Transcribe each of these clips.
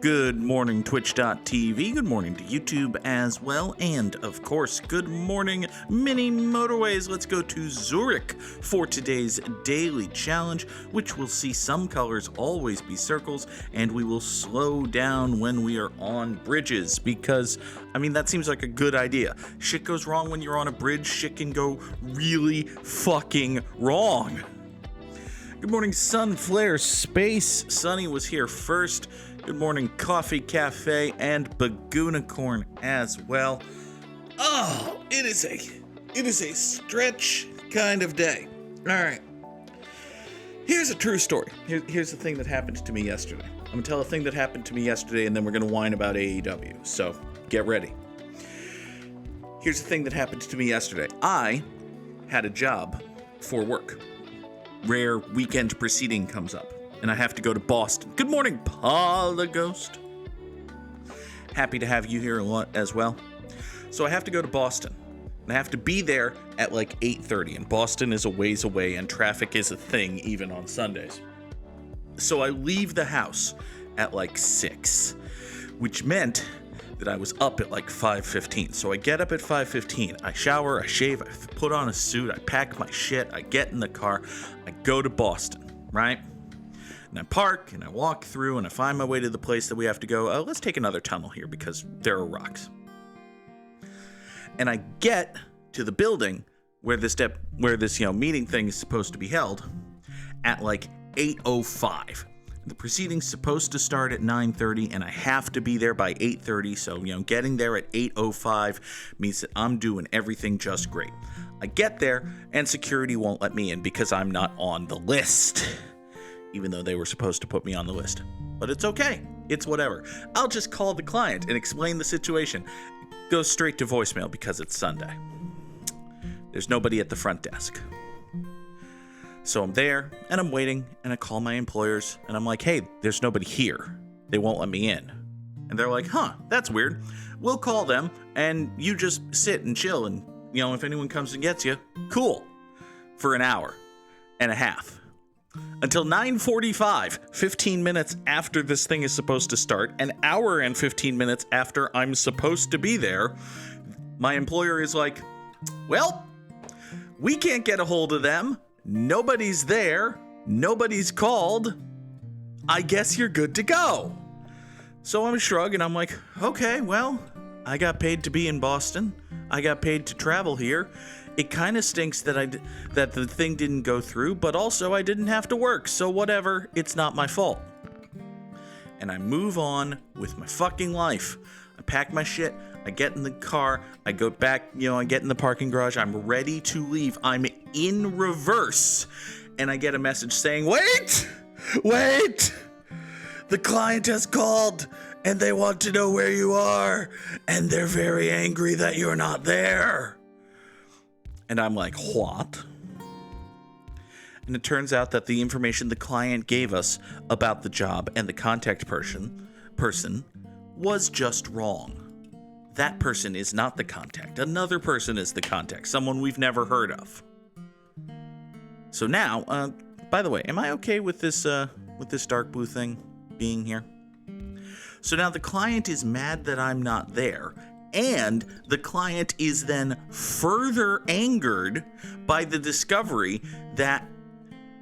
Good morning, Twitch.tv. Good morning to YouTube as well. And, of course, good morning, mini Motorways. Let's go to Zurich for today's daily challenge, which will see some colors always be circles, and we will slow down when we are on bridges because, that seems like a good idea. Shit goes wrong when you're on a bridge. Shit can go really fucking wrong. Good morning, Sunflare Space. Sunny was here first. Good morning, Coffee Cafe and Bagoonicorn as well. Oh, it is a stretch kind of day. All right. Here's a true story. Here's the thing that happened to me yesterday. I'm gonna tell a thing that happened to me yesterday, and then we're gonna whine about AEW. So get ready. Here's the thing that happened to me yesterday. I had a job for work. Rare weekend proceeding comes up, and I have to go to Boston. Good morning, Paula Ghost. Happy to have you here a lot as well. So I have to go to Boston, and I have to be there at like 8:30, and Boston is a ways away, and traffic is a thing even on Sundays. So I leave the house at like 6, which meant that I was up at like 5:15. So I get up at 5:15, I shower, I shave, I put on a suit, I pack my shit, I get in the car, I go to Boston, right? And I park, and I walk through, and I find my way to the place that we have to go. Let's take another tunnel here because there are rocks. And I get to the building where this meeting thing is supposed to be held at like 8:05. The proceeding's supposed to start at 9:30, and I have to be there by 8:30, so, getting there at 8:05 means that I'm doing everything just great. I get there, and security won't let me in because I'm not on the list, even though they were supposed to put me on the list. But it's okay. It's whatever. I'll just call the client and explain the situation. It goes straight to voicemail because it's Sunday. There's nobody at the front desk. So I'm there, and I'm waiting, and I call my employers, and I'm like, hey, there's nobody here. They won't let me in. And they're like, huh, that's weird. We'll call them, and you just sit and chill, and, if anyone comes and gets you, cool. For an hour and a half. Until 9:45, 15 minutes after this thing is supposed to start, an hour and 15 minutes after I'm supposed to be there, my employer is like, well, we can't get a hold of them. Nobody's there. Nobody's called. I guess you're good to go. So I'm shrugging, and I'm like, okay, well, I got paid to be in Boston. I got paid to travel here. It kind of stinks that the thing didn't go through, but also I didn't have to work, so whatever, it's not my fault. And I move on with my fucking life. I pack my shit, I get in the car, I go back, I get in the parking garage, I'm ready to leave. I'm in reverse, and I get a message saying, wait! The client has called, and they want to know where you are, and they're very angry that you're not there. And I'm like, what? And it turns out that the information the client gave us about the job and the contact person was just wrong. That person is not the contact. Another person is the contact, someone we've never heard of. So now, by the way, am I okay with this dark blue thing being here? So now the client is mad that I'm not there, and the client is then further angered by the discovery that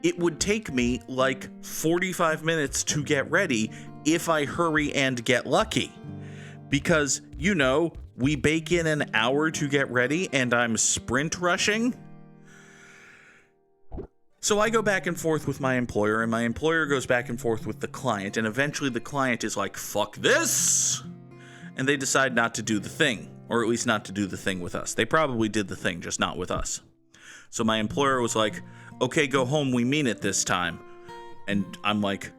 it would take me like 45 minutes to get ready if I hurry and get lucky. Because, we bake in an hour to get ready, and I'm sprint rushing. So I go back and forth with my employer, and my employer goes back and forth with the client, and eventually the client is like, fuck this! And they decide not to do the thing, or at least not to do the thing with us. They probably did the thing, just not with us. So my employer was like, okay, go home, we mean it this time. And I'm like,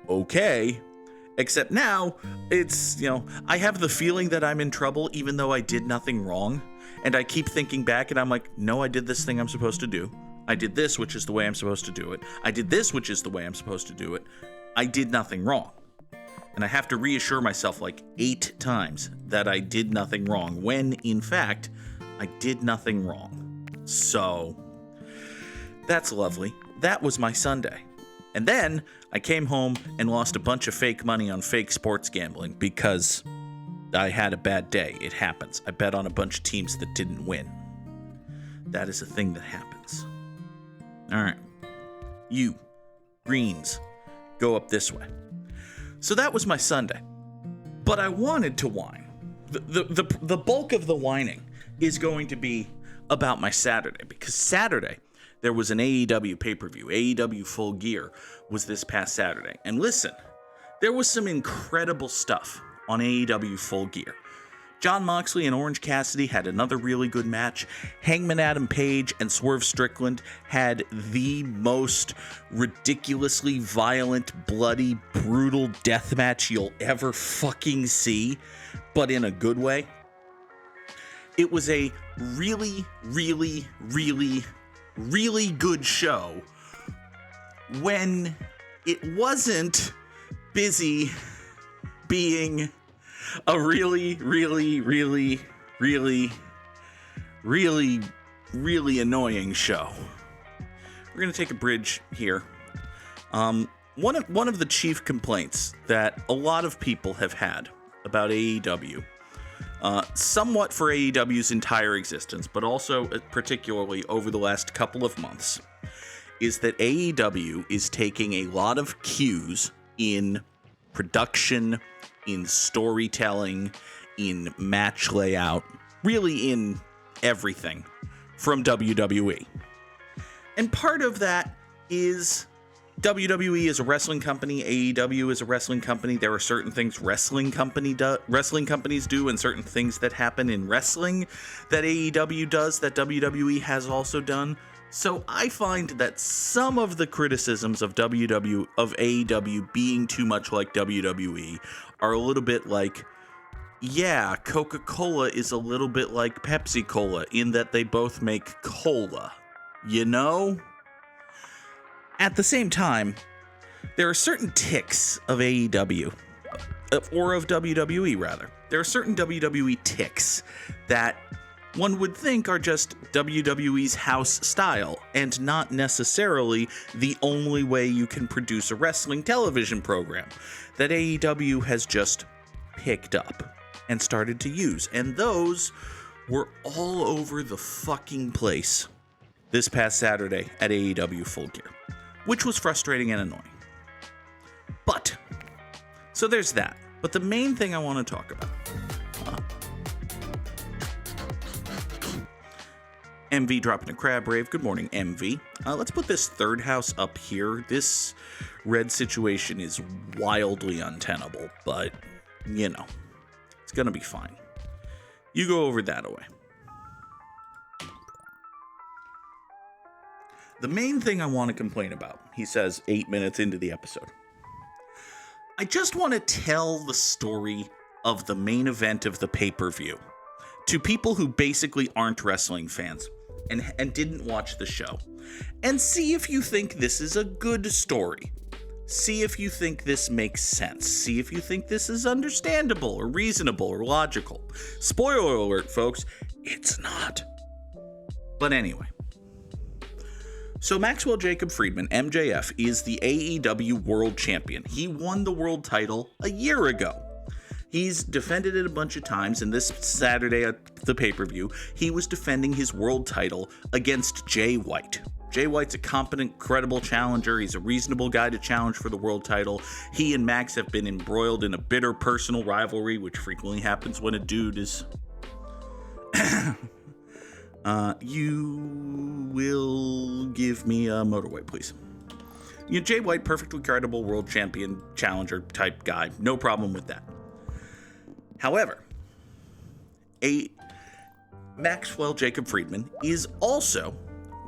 okay. Except now, it's, I have the feeling that I'm in trouble even though I did nothing wrong. And I keep thinking back, and I'm like, no, I did this thing I'm supposed to do. I did this, which is the way I'm supposed to do it. I did this, which is the way I'm supposed to do it. I did nothing wrong. And I have to reassure myself like 8 times that I did nothing wrong, when, in fact, I did nothing wrong. So, that's lovely. That was my Sunday. And then I came home and lost a bunch of fake money on fake sports gambling because I had a bad day. It happens. I bet on a bunch of teams that didn't win. That is a thing that happens. All right. You, greens, go up this way. So that was my Sunday. But I wanted to whine. The bulk of the whining is going to be about my Saturday, because Saturday there was an AEW pay-per-view. AEW Full Gear was this past Saturday. And listen, there was some incredible stuff on AEW Full Gear. Jon Moxley and Orange Cassidy had another really good match. Hangman Adam Page and Swerve Strickland had the most ridiculously violent, bloody, brutal death match you'll ever fucking see, but in a good way. It was a really, really, really, really good show when it wasn't busy being a really, really, really, really, really, really annoying show. We're going to take a bridge here. One of the chief complaints that a lot of people have had about AEW, somewhat for AEW's entire existence, but also particularly over the last couple of months, is that AEW is taking a lot of cues in production, in storytelling, in match layout, really in everything from WWE. And part of that is WWE is a wrestling company, AEW is a wrestling company. There are certain things wrestling companies do, and certain things that happen in wrestling that AEW does that WWE has also done. So I find that some of the criticisms of AEW being too much like WWE are a little bit like, yeah, Coca-Cola is a little bit like Pepsi-Cola in that they both make cola, you know? At the same time, there are certain tics of AEW, or of WWE rather. There are certain WWE tics that one would think are just WWE's house style, and not necessarily the only way you can produce a wrestling television program, that AEW has just picked up and started to use. And those were all over the fucking place this past Saturday at AEW Full Gear, which was frustrating and annoying. But, so there's that. But the main thing I want to talk about, MV dropping a crab rave. Good morning, MV. Let's put this third house up here. This red situation is wildly untenable, but, you know, it's gonna be fine. You go over that way. The main thing I want to complain about, he says 8 minutes into the episode. I just want to tell the story of the main event of the pay-per-view to people who basically aren't wrestling fans and didn't watch the show, and see if you think this is a good story. See if you think this makes sense. See if you think this is understandable or reasonable or logical. Spoiler alert, folks, it's not. But anyway. So Maxwell Jacob Friedman, MJF, is the AEW World Champion. He won the world title a year ago. He's defended it a bunch of times, and this Saturday at the pay-per-view, he was defending his world title against Jay White. Jay White's a competent, credible challenger. He's a reasonable guy to challenge for the world title. He and Max have been embroiled in a bitter personal rivalry, which frequently happens when a dude is... you will give me a motorway, please. You know, Jay White, perfectly credible world champion, challenger type guy. No problem with that. However, Maxwell Jacob Friedman is also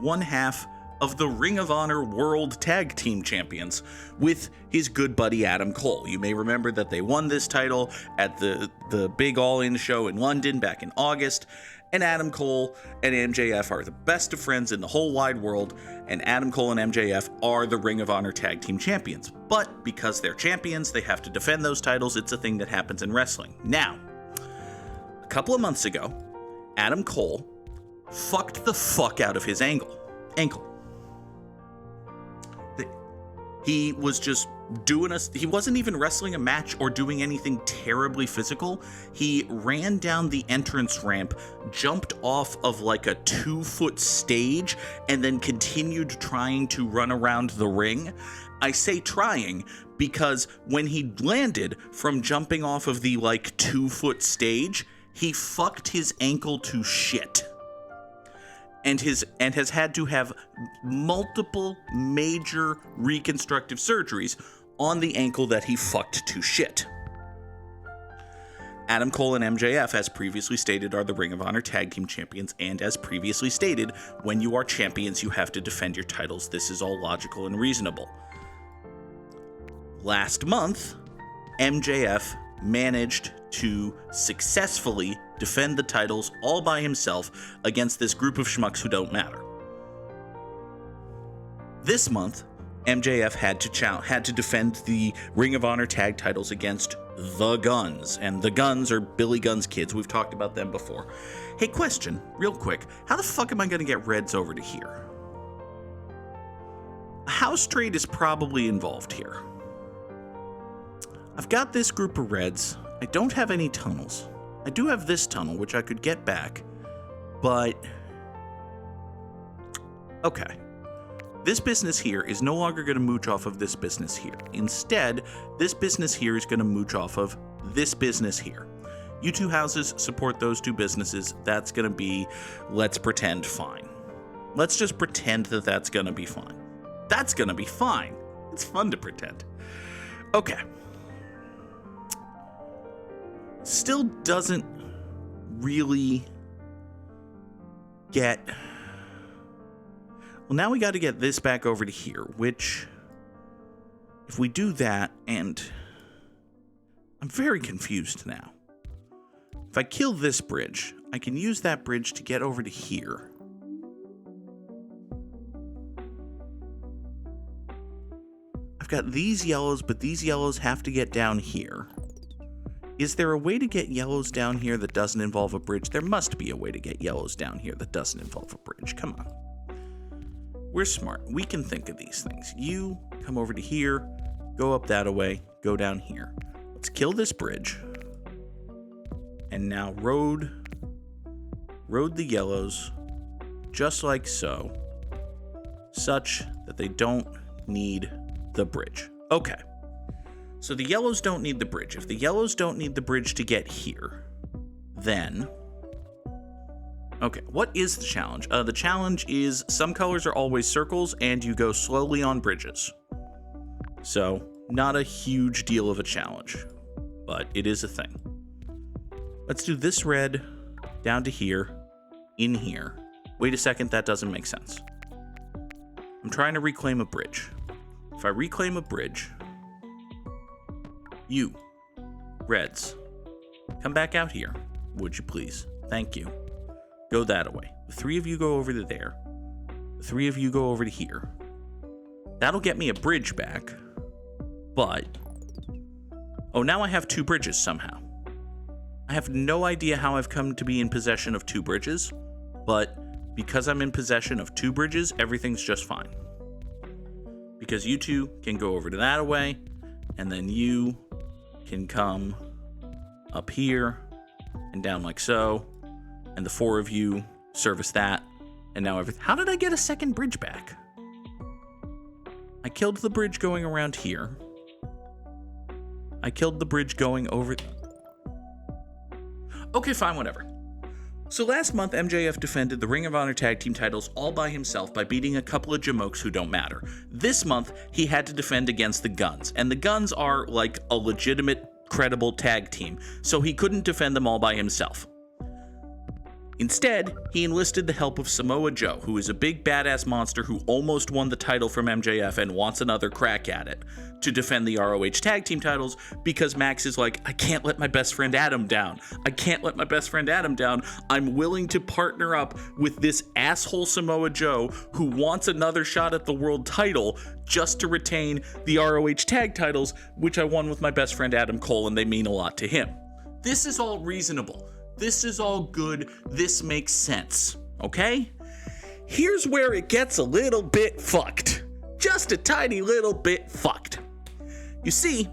one half of the Ring of Honor World Tag Team Champions with his good buddy Adam Cole. You may remember that they won this title at the big All-In show in London back in August, and Adam Cole and MJF are the best of friends in the whole wide world, and Adam Cole and MJF are the Ring of Honor Tag Team Champions. But because they're champions, they have to defend those titles. It's a thing that happens in wrestling. Now, a couple of months ago, Adam Cole fucked the fuck out of his ankle. He was just he wasn't even wrestling a match or doing anything terribly physical. He ran down the entrance ramp, jumped off of like a 2-foot stage, and then continued trying to run around the ring. I say trying because when he landed from jumping off of the like 2-foot stage, he fucked his ankle to shit. And has had to have multiple major reconstructive surgeries on the ankle that he fucked to shit. Adam Cole and MJF, as previously stated, are the Ring of Honor Tag Team Champions, and as previously stated, when you are champions, you have to defend your titles. This is all logical and reasonable. Last month, MJF managed to successfully defend the titles all by himself against this group of schmucks who don't matter. This month, MJF had to defend the Ring of Honor tag titles against the Guns, and the Guns are Billy Gunn's kids. We've talked about them before. Hey, question, real quick. How the fuck am I going to get Reds over to here? A house trade is probably involved here. I've got this group of Reds. I don't have any tunnels. I do have this tunnel, which I could get back, but okay. This business here is no longer going to mooch off of this business here. Instead, this business here is going to mooch off of this business here. You two houses support those two businesses. That's going to be, let's pretend, fine. Let's just pretend that that's going to be fine. That's going to be fine. It's fun to pretend. Okay. Still doesn't really get... Well, now we got to get this back over to here, which, if we do that, and I'm very confused now. If I kill this bridge, I can use that bridge to get over to here. I've got these yellows, but these yellows have to get down here. Is there a way to get yellows down here that doesn't involve a bridge? There must be a way to get yellows down here that doesn't involve a bridge. Come on. We're smart. We can think of these things. You come over to here, go up that way, go down here. Let's kill this bridge. And now road the yellows just like so, such that they don't need the bridge. Okay. So the yellows don't need the bridge. If the yellows don't need the bridge to get here, then... Okay, what is the challenge? The challenge is some colors are always circles, and you go slowly on bridges. So, not a huge deal of a challenge, but it is a thing. Let's do this red down to here, in here. Wait a second, that doesn't make sense. I'm trying to reclaim a bridge. If I reclaim a bridge... You, Reds, come back out here, would you please? Thank you. Go that way. The three of you go over to there. The three of you go over to here. That'll get me a bridge back, but... Oh, now I have two bridges somehow. I have no idea how I've come to be in possession of two bridges, but because I'm in possession of two bridges, everything's just fine. Because you two can go over to that way, and then you can come up here and down like so, and the four of you service that, and now everything. How did I get a second bridge back? I killed the bridge going around here. I killed the bridge going over... Okay, fine, whatever. So last month, MJF defended the Ring of Honor Tag Team titles all by himself by beating a couple of jamokes who don't matter. This month, he had to defend against the Guns, and the Guns are like a legitimate, credible tag team, so he couldn't defend them all by himself. Instead, he enlisted the help of Samoa Joe, who is a big badass monster who almost won the title from MJF and wants another crack at it, to defend the ROH Tag Team titles, because Max is like, I can't let my best friend Adam down. I can't let my best friend Adam down. I'm willing to partner up with this asshole Samoa Joe who wants another shot at the world title just to retain the ROH Tag titles, which I won with my best friend Adam Cole, and they mean a lot to him. This is all reasonable. This is all good. This makes sense, okay? Here's where it gets a little bit fucked. just a tiny little bit fucked. You see,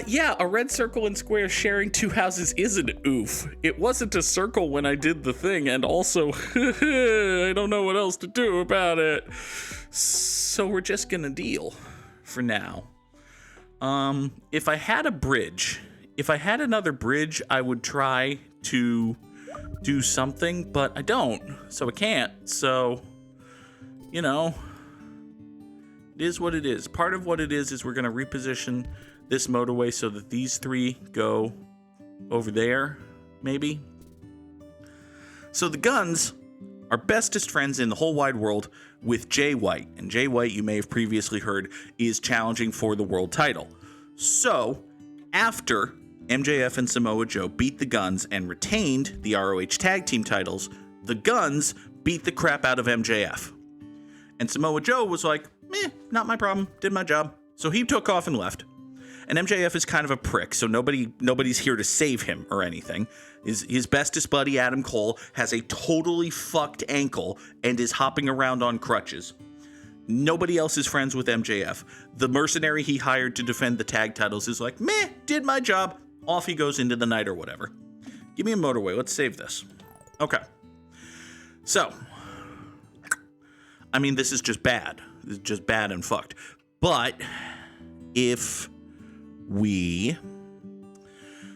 yeah, a red circle and square sharing two houses is an oof. It wasn't a circle when I did the thing, and also, I don't know what else to do about it. So we're just gonna deal for now. If I had a bridge, if I had another bridge, I would try to do something, but I don't, so I can't. So, you know, it is what it is. Part of what it is we're gonna reposition this motorway so that these three go over there, maybe. So the Guns are bestest friends in the whole wide world with Jay White. And Jay White, you may have previously heard, is challenging for the world title. So after MJF and Samoa Joe beat the Guns and retained the ROH tag team titles, the Guns beat the crap out of MJF. And Samoa Joe was like, not my problem, did my job. So he took off and left. And MJF is kind of a prick, so nobody's here to save him or anything. His bestest buddy, Adam Cole, has a totally fucked ankle and is hopping around on crutches. Nobody else is friends with MJF. The mercenary he hired to defend the tag titles is like, did my job. Off he goes into the night or whatever. Give me a motorway. Let's save this. Okay. So, I mean, this is just bad. This is just bad and fucked. But if we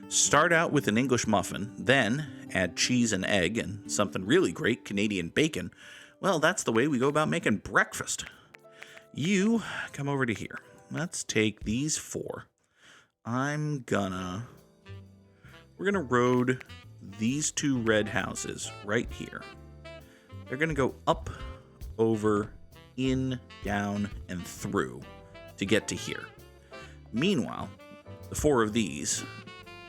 start out with an English muffin, then add cheese and egg and something really great, Canadian bacon, well, that's the way we go about making breakfast. You come over to here. Let's take these 4. We're gonna road these 2 red houses right here. They're gonna go up, over, in, down, and through to get to here. Meanwhile, the 4 of these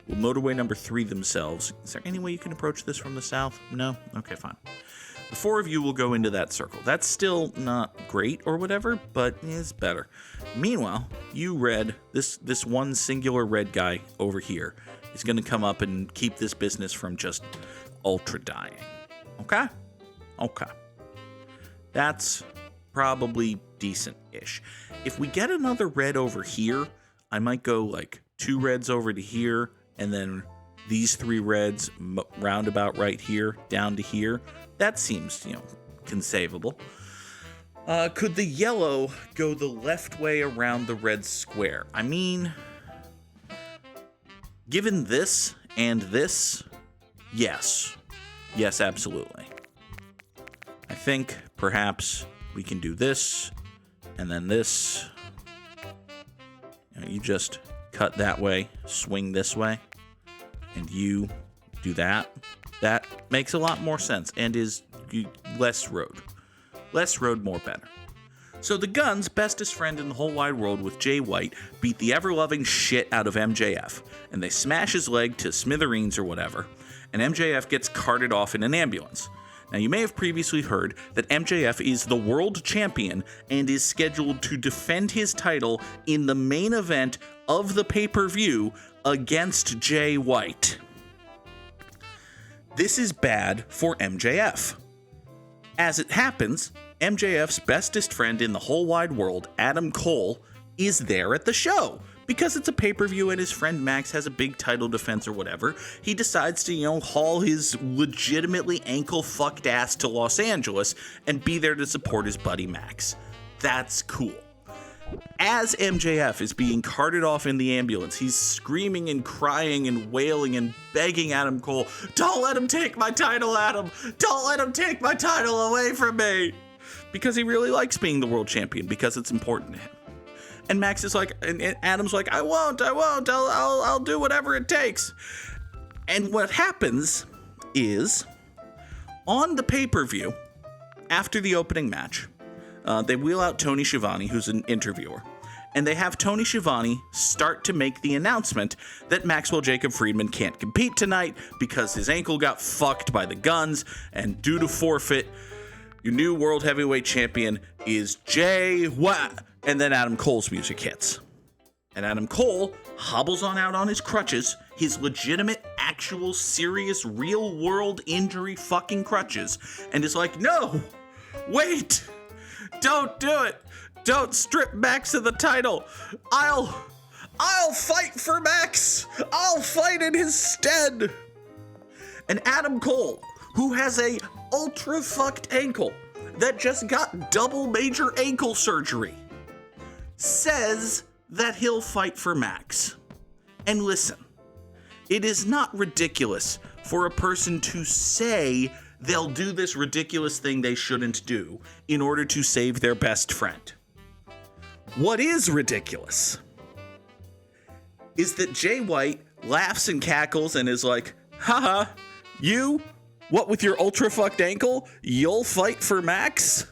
will motorway number 3 themselves. Is there any way you can approach this from the south? No? Okay, fine. The 4 of you will go into that circle. That's still not great or whatever, but is better. Meanwhile, you red, this one singular red guy over here is going to come up and keep this business from just ultra dying. Okay? Okay. That's probably decent-ish. If we get another red over here, I might go like 2 reds over to here, and then these 3 reds roundabout right here, down to here. That seems, conceivable. Could the yellow go the left way around the red square? I mean, given this and this, yes. Yes, absolutely. I think perhaps we can do this, and then this. You just cut that way, swing this way, and you do that. That makes a lot more sense and is less road. Less road, more better. So the Guns, bestest friend in the whole wide world with Jay White, beat the ever-loving shit out of MJF, and they smash his leg to smithereens or whatever, and MJF gets carted off in an ambulance. Now, you may have previously heard that MJF is the world champion and is scheduled to defend his title in the main event of the pay-per-view against Jay White. This is bad for MJF. As it happens, MJF's bestest friend in the whole wide world, Adam Cole, is there at the show. Because it's a pay-per-view and his friend Max has a big title defense or whatever, he decides to, haul his legitimately ankle-fucked ass to Los Angeles and be there to support his buddy Max. That's cool. As MJF is being carted off in the ambulance, he's screaming and crying and wailing and begging Adam Cole, "Don't let him take my title, Adam! Don't let him take my title away from me!" Because he really likes being the world champion, because it's important to him. And Max is like, and Adam's like, I won't, I'll do whatever it takes. And what happens is, on the pay-per-view, after the opening match, they wheel out Tony Schiavone, who's an interviewer, and they have Tony Schiavone start to make the announcement that Maxwell Jacob Friedman can't compete tonight because his ankle got fucked by the Guns, and due to forfeit, your new world heavyweight champion is Jay White. And then Adam Cole's music hits. And Adam Cole hobbles on out on his crutches, his legitimate, actual, serious, real-world injury fucking crutches, and is like, "No! Wait! Don't do it. Don't strip Max of the title. I'll fight for Max. I'll fight in his stead. And Adam Cole, who has a ultra fucked ankle that just got double major ankle surgery, says that he'll fight for Max. And listen, it is not ridiculous for a person to say they'll do this ridiculous thing they shouldn't do in order to save their best friend. What is ridiculous is that Jay White laughs and cackles and is like, haha, you? What with your ultra fucked ankle? You'll fight for Max?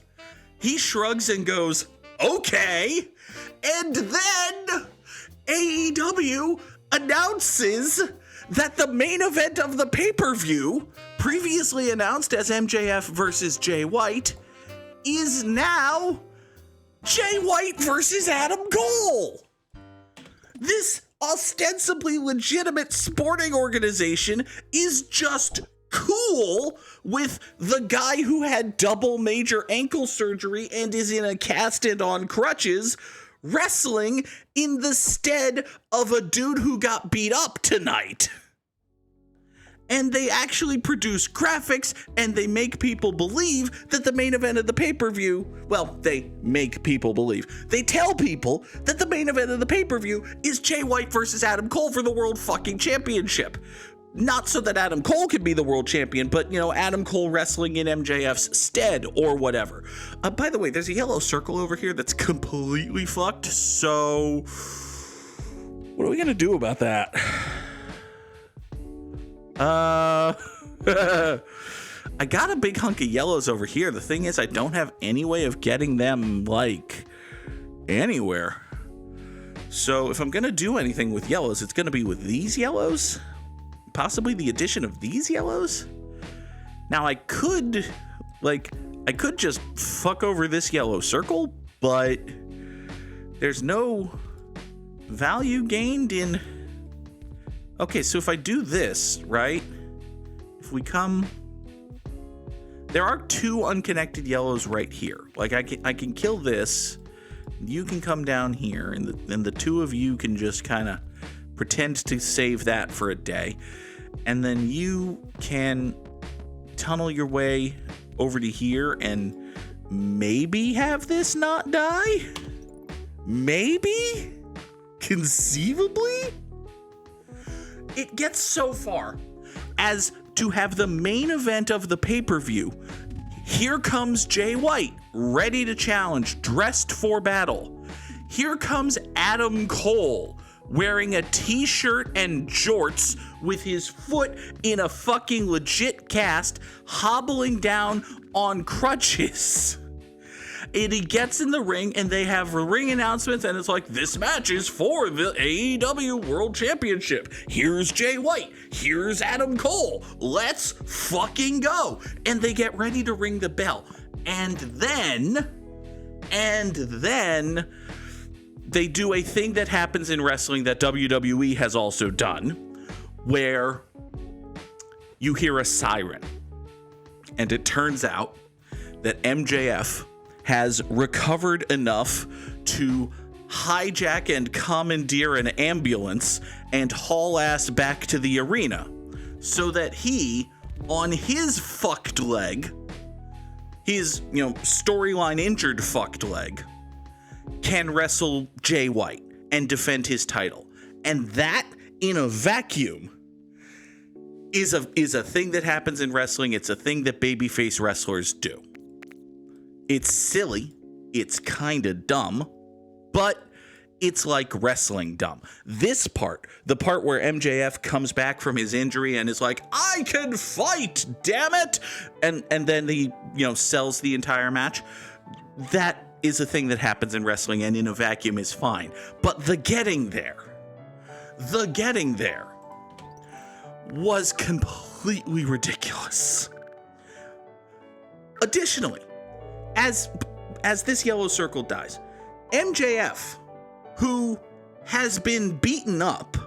He shrugs and goes, okay. And then AEW announces that the main event of the pay-per-view, previously announced as MJF versus Jay White, is now Jay White versus Adam Cole. This ostensibly legitimate sporting organization is just cool with the guy who had double major ankle surgery and is in a cast and on crutches wrestling in the stead of a dude who got beat up tonight. And they actually produce graphics and they make people believe that the main event of the pay-per-view, well, they make people believe. They tell people that the main event of the pay-per-view is Jay White versus Adam Cole for the World fucking Championship. Not so that Adam Cole can be the world champion, but, you know, Adam Cole wrestling in MJF's stead or whatever. By the way, there's a yellow circle over here that's completely fucked, so what are we gonna do about that? I got a big hunk of yellows over here. The thing is, I don't have any way of getting them, like, anywhere. So if I'm gonna do anything with yellows, it's gonna be with these yellows. Possibly the addition of these yellows. Now I could just fuck over this yellow circle, but there's no value gained in. Okay, so if I do this, right? If we come, there are two unconnected yellows right here. Like I can kill this. You can come down here, and the two of you can just kind of pretend to save that for a day. And then you can tunnel your way over to here and maybe have this not die? Maybe? Conceivably? It gets so far as to have the main event of the pay-per-view. Here comes Jay White, ready to challenge, dressed for battle. Here comes Adam Cole, wearing a t-shirt and jorts with his foot in a fucking legit cast, hobbling down on crutches. And he gets in the ring and they have ring announcements and it's like, this match is for the AEW World Championship. Here's Jay White. Here's Adam Cole. Let's fucking go. And they get ready to ring the bell. And then they do a thing that happens in wrestling that WWE has also done, where you hear a siren. And it turns out that MJF has recovered enough to hijack and commandeer an ambulance and haul ass back to the arena so that he, on his fucked leg, his, storyline injured fucked leg, can wrestle Jay White and defend his title. And that, in a vacuum, is a thing that happens in wrestling. It's a thing that babyface wrestlers do. It's silly. It's kind of dumb. But it's like wrestling dumb. This part, the part where MJF comes back from his injury and is like, I can fight, damn it! And then he, sells the entire match. That is a thing that happens in wrestling and in a vacuum is fine. But the getting there was completely ridiculous. Additionally, as this yellow circle dies, MJF, who has been beaten up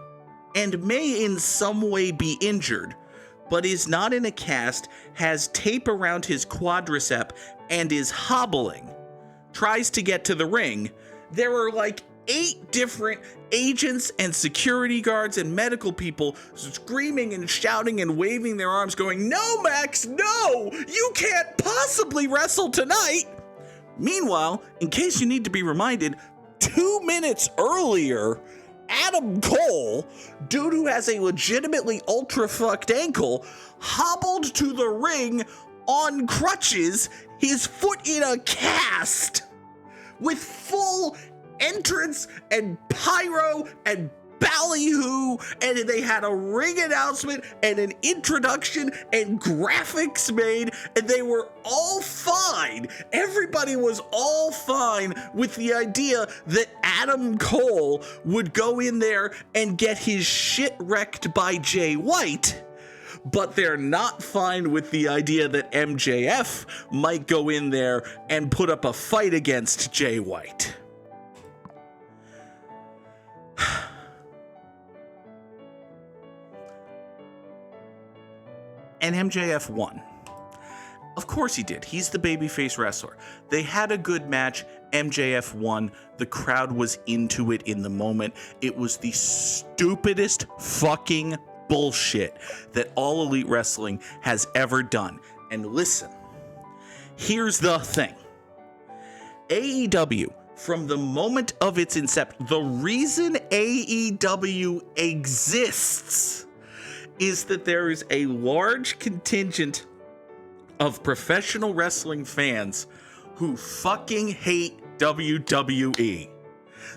and may in some way be injured, but is not in a cast, has tape around his quadricep and is hobbling, tries to get to the ring, there are like 8 different agents and security guards and medical people screaming and shouting and waving their arms going, "No, Max, no! You can't possibly wrestle tonight!" Meanwhile, in case you need to be reminded, 2 minutes earlier, Adam Cole, dude who has a legitimately ultra-fucked ankle, hobbled to the ring on crutches, his foot in a cast, with full entrance and pyro and ballyhoo, and they had a ring announcement and an introduction and graphics made, and they were all fine. Everybody was all fine with the idea that Adam Cole would go in there and get his shit wrecked by Jay White, but they're not fine with the idea that MJF might go in there and put up a fight against Jay White. And MJF won. Of course he did. He's the babyface wrestler. They had a good match. MJF won. The crowd was into it in the moment. It was the stupidest fucking bullshit that All Elite Wrestling has ever done. And listen, here's the thing. AEW, from the moment of its inception, the reason AEW exists is that there is a large contingent of professional wrestling fans who fucking hate WWE.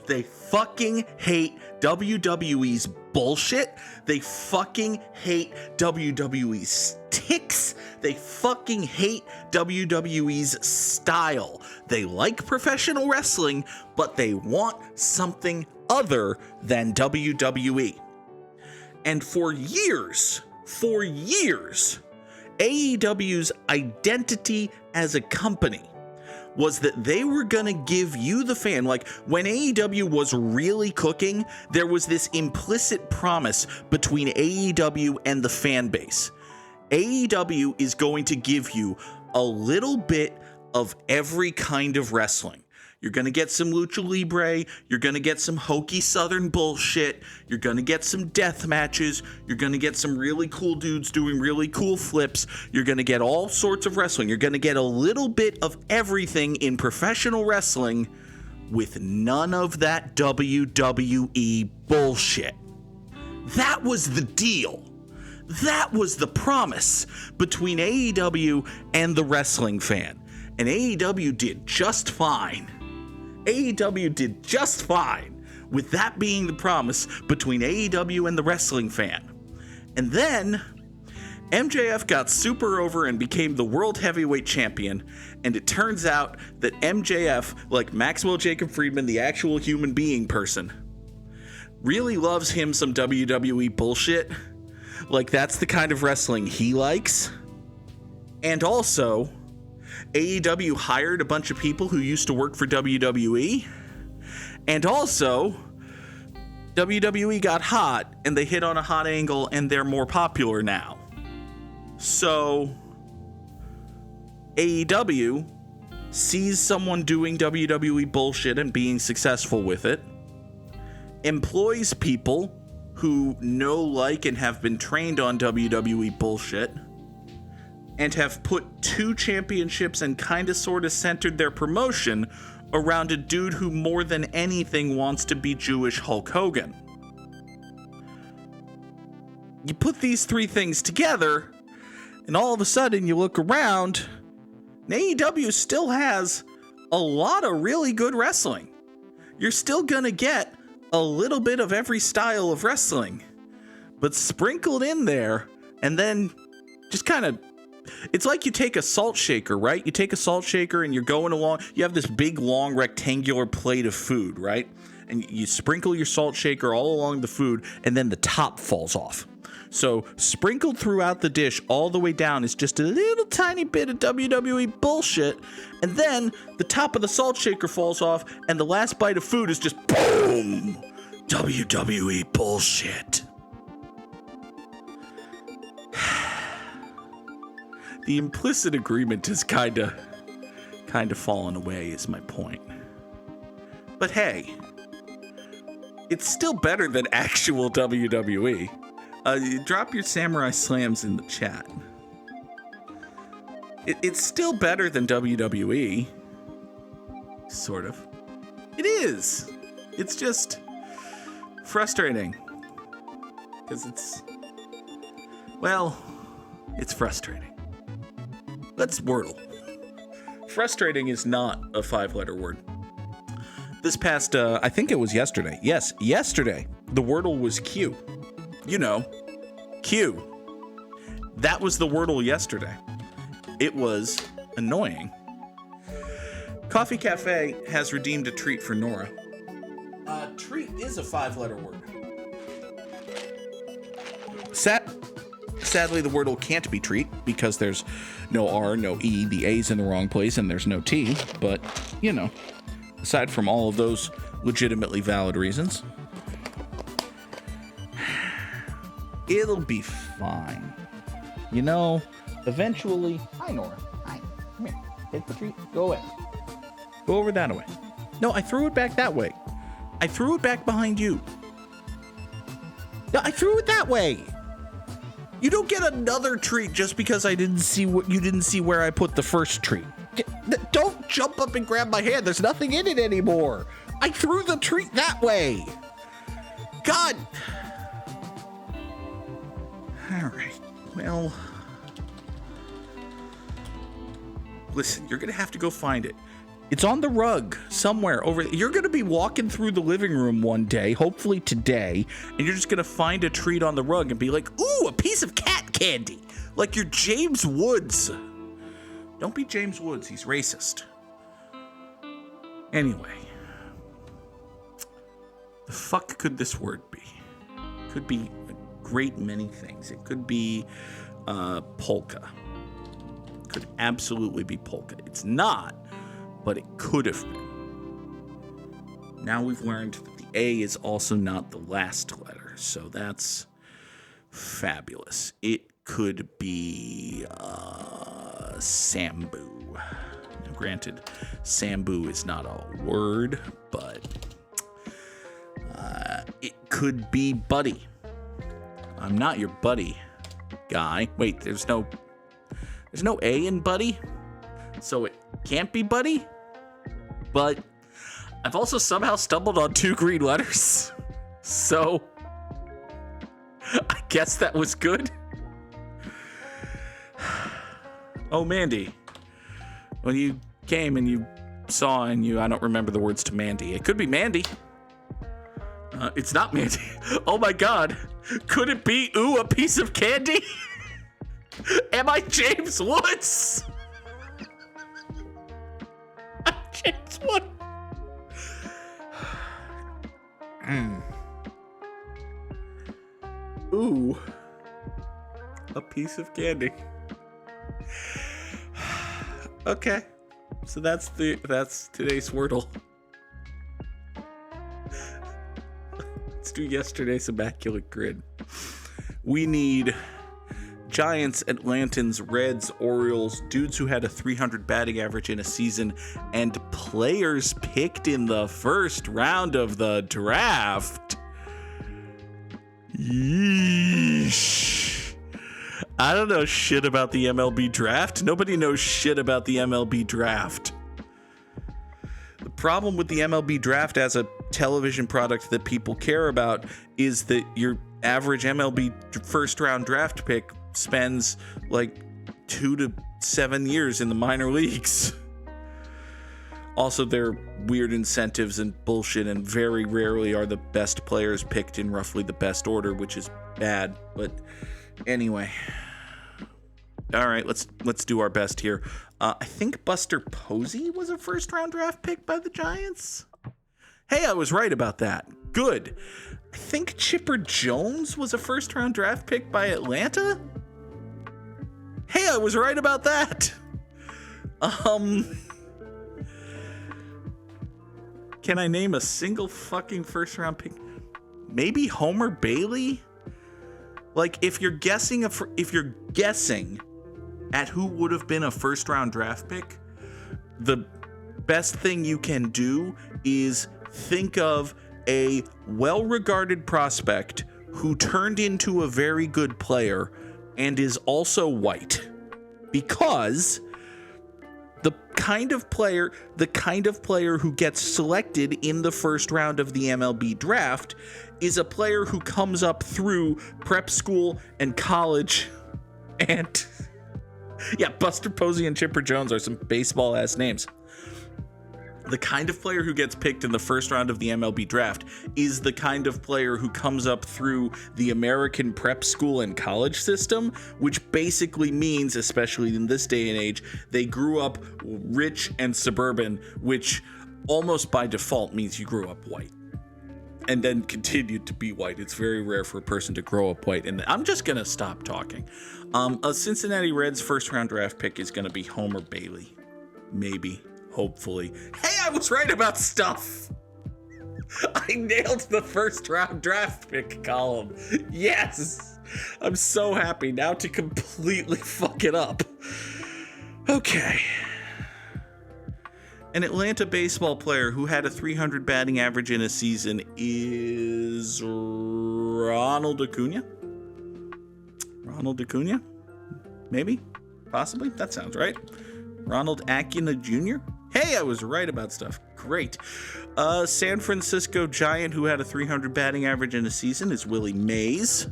They fucking hate WWE's bullshit. They fucking hate WWE's ticks. They fucking hate WWE's style. They like professional wrestling, but they want something other than WWE. And for years, AEW's identity as a company was that they were gonna give you, the fan, like when AEW was really cooking, there was this implicit promise between AEW and the fan base. AEW is going to give you a little bit of every kind of wrestling. You're going to get some lucha libre, you're going to get some hokey southern bullshit, you're going to get some death matches, you're going to get some really cool dudes doing really cool flips, you're going to get all sorts of wrestling, you're going to get a little bit of everything in professional wrestling with none of that WWE bullshit. That was the deal. That was the promise between AEW and the wrestling fan. And AEW did just fine. AEW did just fine with that being the promise between AEW and the wrestling fan. And then MJF got super over and became the world heavyweight champion, and it turns out that MJF, like Maxwell Jacob Friedman, the actual human being person, really loves him some WWE bullshit. Like, that's the kind of wrestling he likes. And also, AEW hired a bunch of people who used to work for WWE. And also, WWE got hot and they hit on a hot angle and they're more popular now. So, AEW sees someone doing WWE bullshit and being successful with it, employs people who know, like, and have been trained on WWE bullshit, and have put 2 championships and kinda sorta centered their promotion around a dude who more than anything wants to be Jewish Hulk Hogan. You put these 3 things together, and all of a sudden you look around, and AEW still has a lot of really good wrestling. You're still gonna get a little bit of every style of wrestling, but sprinkled in there, and then just kind of, it's like you take a salt shaker, right? You take a salt shaker and you're going along, you have this big, long, rectangular plate of food, right? And you sprinkle your salt shaker all along the food, and then the top falls off. So sprinkled throughout the dish all the way down is just a little tiny bit of WWE bullshit, and then the top of the salt shaker falls off, and the last bite of food is just boom! WWE bullshit. The implicit agreement is kinda kind of fallen away is my point. But hey, it's still better than actual WWE. Drop your Samurai Slams in the chat. It's still better than WWE. Sort of. It is. It's just frustrating. Because it's frustrating. Let's Wordle. Frustrating is not a 5-letter word. This past, I think it was yesterday. Yes, yesterday. The Wordle was Q. You know, Q. That was the Wordle yesterday. It was annoying. Coffee Cafe has redeemed a treat for Nora. Treat is a 5-letter word. Sadly, the Wordle can't be treat because there's no R, no E, the A's in the wrong place, and there's no T. But, you know, aside from all of those legitimately valid reasons, it'll be fine. You know, eventually... Hi, Nora. Hi. Come here. Take the treat. Go away. Go over that way. No, I threw it back that way. I threw it back behind you. No, I threw it that way. You don't get another treat just because I didn't see what you didn't see where I put the first treat. Don't jump up and grab my hand. There's nothing in it anymore. I threw the treat that way. God. All right. Well, listen, you're going to have to go find it. It's on the rug somewhere over there. You're going to be walking through the living room one day, hopefully today, and you're just going to find a treat on the rug and be like, ooh, a piece of cat candy. Like you're James Woods. Don't be James Woods. He's racist. Anyway. The fuck could this word be? Could be a great many things. It could be polka. Could absolutely be polka. It's not. But it could have been. Now we've learned that the A is also not the last letter, so that's fabulous. It could be Sambu. Now, granted, Sambu is not a word, but it could be buddy. I'm not your buddy, guy. Wait, there's no A in buddy, so it can't be buddy. But I've also somehow stumbled on 2 green letters, so I guess that was good. Oh, Mandy, when you came and you saw and I don't remember the words to Mandy. It could be Mandy. It's not Mandy. Oh my God, could it be a piece of candy? Am I James Woods? James Woods. Ooh, a piece of candy. Okay, so that's today's Wordle. Let's do yesterday's Immaculate Grid. We need Giants, Atlantans, Reds, Orioles, dudes who had a 300 batting average in a season, and players picked in the first round of the draft. Yeesh. I don't know shit about the MLB draft. Nobody knows shit about the MLB draft. The problem with the MLB draft as a television product that people care about is that your average MLB first round draft pick spends like 2 to 7 years in the minor leagues. Also, there are weird incentives and bullshit, and very rarely are the best players picked in roughly the best order, which is bad. But anyway, all right, let's do our best here. I think Buster Posey was a first round draft pick by the Giants. Hey, I was right about that. Good. I think Chipper Jones was a first round draft pick by Atlanta. Hey, I was right about that. Can I name a single fucking first round pick? Maybe Homer Bailey? Like, if you're guessing at who would have been a first round draft pick, the best thing you can do is think of a well-regarded prospect who turned into a very good player and is also white. Because the kind of player who gets selected in the first round of the MLB draft is a player who comes up through prep school and college. And yeah, Buster Posey and Chipper Jones are some baseball ass names. The kind of player who gets picked in the first round of the MLB draft is the kind of player who comes up through the American prep school and college system, which basically means, especially in this day and age, they grew up rich and suburban, which almost by default means you grew up white and then continued to be white. It's very rare for a person to grow up white. And I'm just going to stop talking. A Cincinnati Reds first round draft pick is going to be Homer Bailey. Maybe. Hopefully. Hey, I was right about stuff. I nailed the first round draft pick column. Yes. I'm so happy now to completely fuck it up. Okay. An Atlanta baseball player who had a 300 batting average in a season is Ronald Acuna. Ronald Acuna? Maybe? Possibly? That sounds right. Ronald Acuna Jr.? Hey, I was right about stuff. Great. San Francisco Giant who had a 300 batting average in a season is Willie Mays.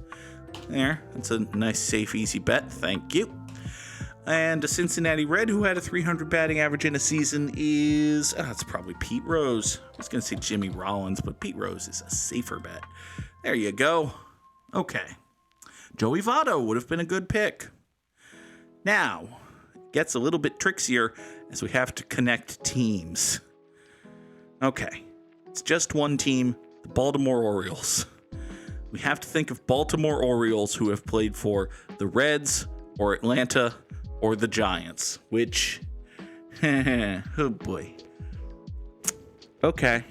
There. That's a nice, safe, easy bet. Thank you. And a Cincinnati Red who had a 300 batting average in a season is... it's probably Pete Rose. I was going to say Jimmy Rollins, but Pete Rose is a safer bet. There you go. Okay. Joey Votto would have been a good pick. Now, it gets a little bit trickier as we have to connect teams. Okay, it's just one team, the Baltimore Orioles. We have to think of Baltimore Orioles who have played for the Reds or Atlanta or the Giants, which, oh boy. Okay,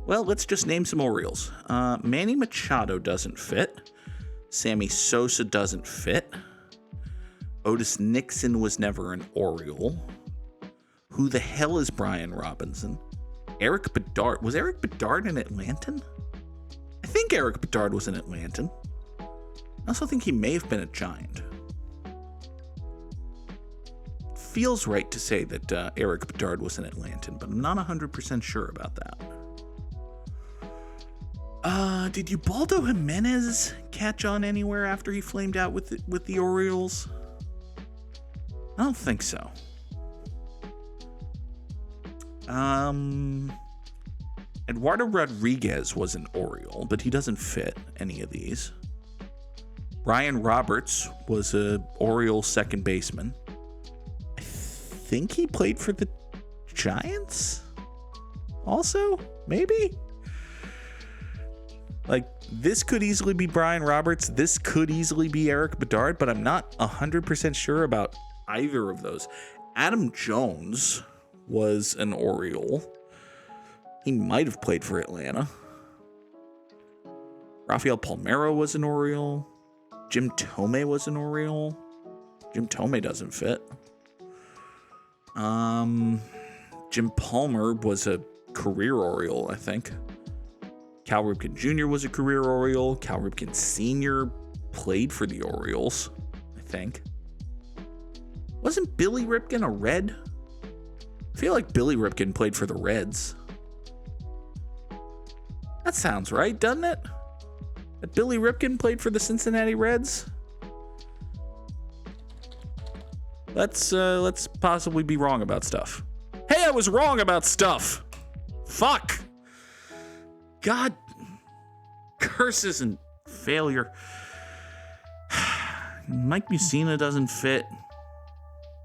well, let's just name some Orioles. Manny Machado doesn't fit. Sammy Sosa doesn't fit. Otis Nixon was never an Oriole. Who the hell is Brian Robinson? Eric Bedard. Was Eric Bedard an Atlantan? I think Eric Bedard was an Atlantan. I also think he may have been a Giant. Feels right to say that Eric Bedard was an Atlantan, but I'm not 100% sure about that. Did Ubaldo Jimenez catch on anywhere after he flamed out with the Orioles? I don't think so. Eduardo Rodriguez was an Oriole, but he doesn't fit any of these. Ryan Roberts was a Oriole second baseman. I think he played for the Giants? Also? Maybe? Like, this could easily be Brian Roberts. This could easily be Eric Bedard, but I'm not 100% sure about either of those. Adam Jones was an Oriole. He might have played for Atlanta. Rafael Palmeiro was an Oriole. Jim Thome was an Oriole. Jim Thome doesn't fit. Jim Palmer was a career Oriole, I think. Cal Ripken Jr. was a career Oriole. Cal Ripken Sr. played for the Orioles, I think. Wasn't Billy Ripken a Red? I feel like Billy Ripken played for the Reds. That sounds right, doesn't it? That Billy Ripken played for the Cincinnati Reds? Let's possibly be wrong about stuff. Hey, I was wrong about stuff! Fuck! God, curses and failure. Mike Mussina doesn't fit.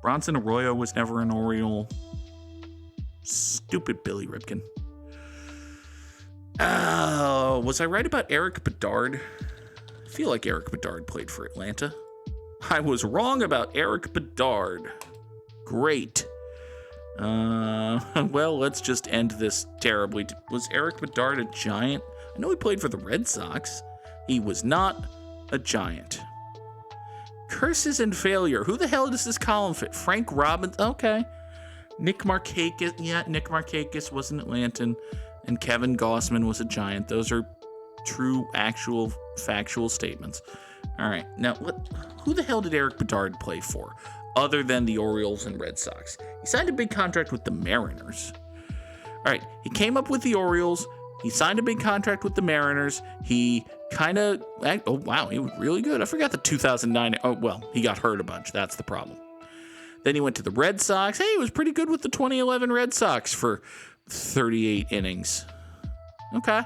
Bronson Arroyo was never an Oriole. Stupid Billy Ripken. Was I right about Eric Bedard? I feel like Eric Bedard played for Atlanta. I was wrong about Eric Bedard. Great. Well, let's just end this terribly. Was Eric Bedard a Giant? I know he played for the Red Sox. He was not a Giant. Curses and failure. Who the hell does this column fit? Frank Robbins. Okay. Nick Markakis was an Atlantan, and Kevin Gossman was a Giant. Those are true, actual, factual statements. All right, now who the hell did Eric Bedard play for, other than the Orioles and Red Sox? He signed a big contract with the Mariners. All right, he came up with the Orioles. He signed a big contract with the Mariners. He kind of, oh wow, he was really good. I forgot the 2009. Oh well, he got hurt a bunch. That's the problem. Then he went to the Red Sox. Hey, he was pretty good with the 2011 Red Sox for 38 innings. Okay.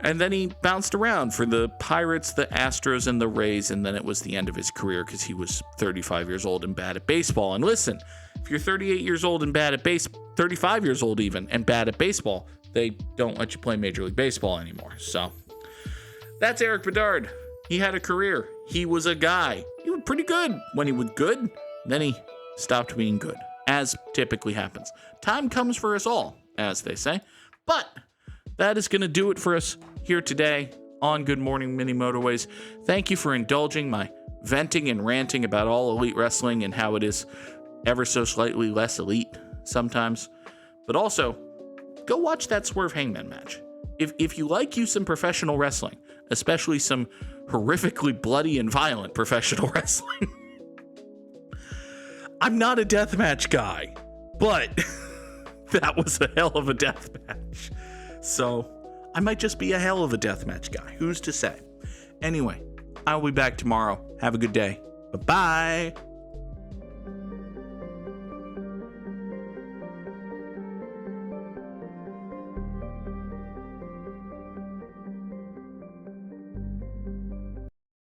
And then he bounced around for the Pirates, the Astros, and the Rays, and then it was the end of his career because he was 35 years old and bad at baseball. And listen, if you're 38 years old and bad at 35 years old even, and bad at baseball, they don't let you play Major League Baseball anymore. So that's Eric Bedard. He had a career. He was a guy. He was pretty good when he was good. Then he stopped being good, as typically happens. Time comes for us all, as they say. But that is going to do it for us here today on Good Morning Mini Motorways. Thank you for indulging my venting and ranting about all elite wrestling and how it is ever so slightly less elite sometimes. But also, go watch that Swerve Hangman match. If you like you some professional wrestling, especially some horrifically bloody and violent professional wrestling. I'm not a deathmatch guy, but that was a hell of a deathmatch. So I might just be a hell of a deathmatch guy. Who's to say? Anyway, I'll be back tomorrow. Have a good day. Bye-bye.